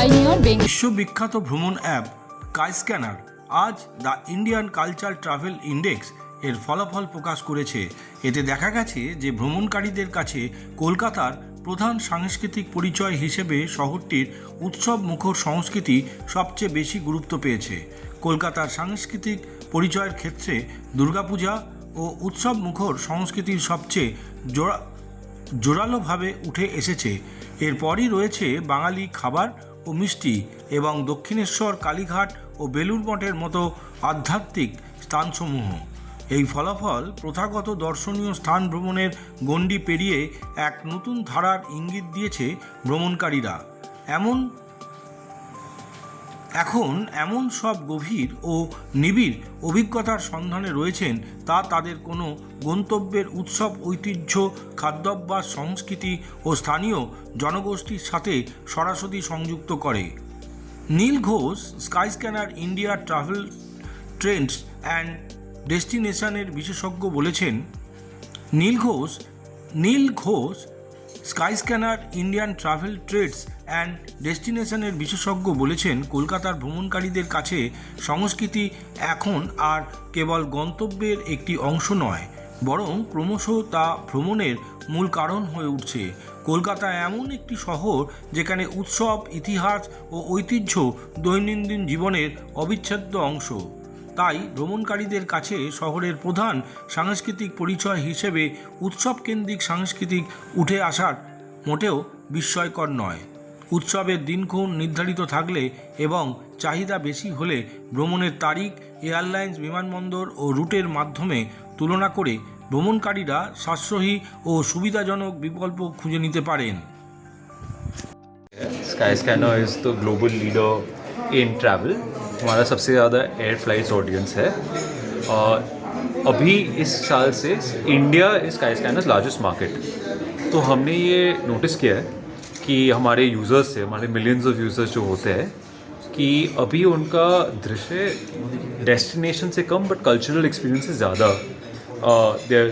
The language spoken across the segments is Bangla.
Pioneer Bank. বিশ্ববিখ্যাত ভ্রমণ অ্যাপ স্কাইস্ক্যানার আজ the Indian culture travel index এর ফলাফল প্রকাশ করেছে। এতে দেখা গেছে যে ভ্রমণকারীদের কাছে কলকাতার প্রধান সাংস্কৃতিক পরিচয় হিসেবে শহরটির উৎসব মুখর সংস্কৃতি সবচেয়ে বেশি গুরুত্ব পেয়েছে। কলকাতার সাংস্কৃতিক পরিচয়ের ক্ষেত্রে দুর্গাপূজা ও উৎসব মুখর সংস্কৃতির সবচেয়ে জোরালোভাবে উঠে এসেছে। এরপরই রয়েছে বাঙালি খাবার ও মিষ্টি এবং দক্ষিণেশ্বর, কালীঘাট ও বেলুড় মঠের মতো আধ্যাত্মিক স্থানসমূহ। এই ফলাফল প্রথাগত দর্শনীয় স্থান ভ্রমণের গণ্ডি পেরিয়ে এক নতুন ধারার ইঙ্গিত দিয়েছে ভ্রমণকারীরা। এখন এমন সব গভীর ও নিবিড় অভিজ্ঞতার সন্ধানে রয়েছেন তা তাদের কোনো গন্তব্যের উৎসব, ঐতিহ্য, খাদ্যাভ্যাস, সংস্কৃতি ও স্থানীয় জনগোষ্ঠীর সাথে সরাসরি সংযুক্ত করে। Neel Ghosh Skyscanner India travel trends and ডেস্টিনেশনের বিশেষজ্ঞ বলেছেন, Neel Ghosh Skyscanner Indian travel trends and ডেস্টিনেশনের বিশেষজ্ঞ বলেছেন, কলকাতার ভ্রমণকারীদের কাছে সংস্কৃতি এখন আর কেবল গন্তব্যের একটি অংশ নয়, বরং ক্রমশ তা ভ্রমণের মূল কারণ হয়ে উঠছে। কলকাতা এমন একটি শহর যেখানে উৎসব, ইতিহাস ও ঐতিহ্য দৈনন্দিন জীবনের অবিচ্ছেদ্য অংশ। তাই ভ্রমণকারীদের কাছে শহরের প্রধান সাংস্কৃতিক পরিচয় হিসেবে উৎসবকেন্দ্রিক সংস্কৃতিক উঠে আসার মোটেও বিস্ময়কর নয়। উৎসবের দিনক্ষণ নির্ধারিত থাকলে এবং চাহিদা বেশি হলে ভ্রমণের তারিখ, এয়ারলাইন্স, বিমানবন্দর ও রুটের মাধ্যমে তুলনা করে ভ্রমণকারীরা সাশ্রয়ী ও সুবিধাজনক বিকল্প খুঁজে নিতে পারেন। Skyscanner is the global leader in travel. हमारा सबसे ज़्यादा एयर फ्लाइट्स ऑडियंस है और अभी इस साल से इंडिया इज स्काईस्कैनर्स लार्जेस्ट मार्केट। तो हमने ये नोटिस किया है कि हमारे यूज़र्स से, हमारे मिलियंस ऑफ यूज़र्स जो होते हैं, कि अभी उनका दृश्य डेस्टिनेशन से कम बट कल्चरल एक्सपीरियंस से ज़्यादा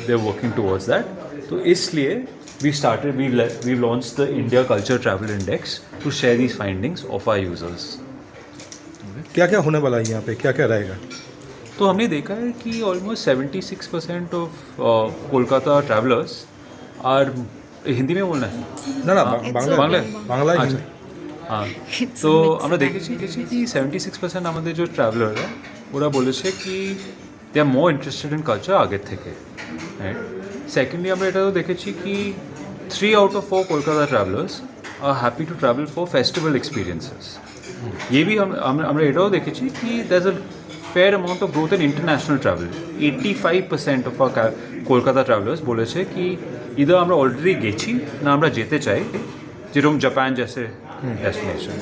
they're working towards that. तो इसलिए we've launched the India Culture Travel Index to share these findings of our users. क्या क्या होने वाला है यहाँ पे, क्या क्या रहेगा? तो हमने देखा है कि almost 76% of Kolkata travellers are Hindi में बोलना है না না বাংলা বাংলায় আচ্ছা হ্যাঁ তো আমরা দেখেছি কি 76% আমাদের যে ট্রাভেলাররা ওরা বলেছে কি দে আর মোর ইন্টারেস্টেড ইন কালচার আগের থেকে। রাইট, সেকেন্ডলি আমরা এটাও দেখেছি কি 3 out of 4 Kolkata travellers are happy to travel for festival experiences. ये भी আমরা এটাও দেখেছি কি there's a fair amount of growth in international travel. 85% of our Kolkata travellers বলেছে কি ইদার আমরা অলরেডি গেছি না আমরা যেতে চাই, যেরকম জাপান জেসে ডেস্টিনেশন।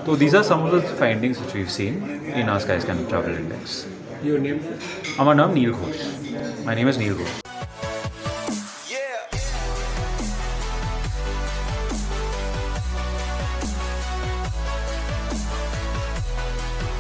তো this are some of the findings which we've seen in our Skyscanner Travel Index. Your name? আমার নাম নীল Ghosh. My name is Neil Ghosh.